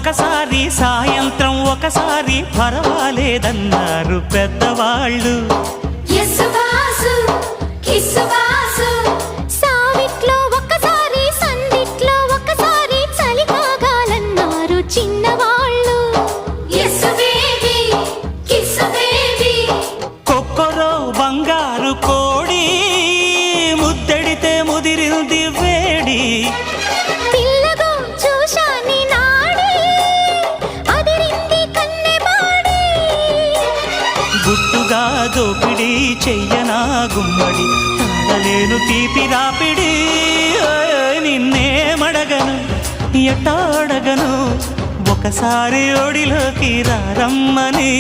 ఒకసారి సాయంత్రం ఒకసారి పర్వాలేదన్నారు పెద్దవాళ్ళు. సావిట్లో ఒకసారి సందిట్లో ఒకసారి చలి కాగాలన్నారు చిన్నవాళ్ళు. కొక్కరో బంగారు కోడి ముద్దడితే ముదిరింది వేడి. పిల్లగో చూశాని నాడి అదిరింది కన్నెబాడి. గుట్టుగా దోపిడి చెయ్యనా గుమ్మడి తాళలేను తీపి రాపిడి. నిన్నేమడగను ఎట్టాడగను ఒకసారి ఒడిలోకి రారమ్మని.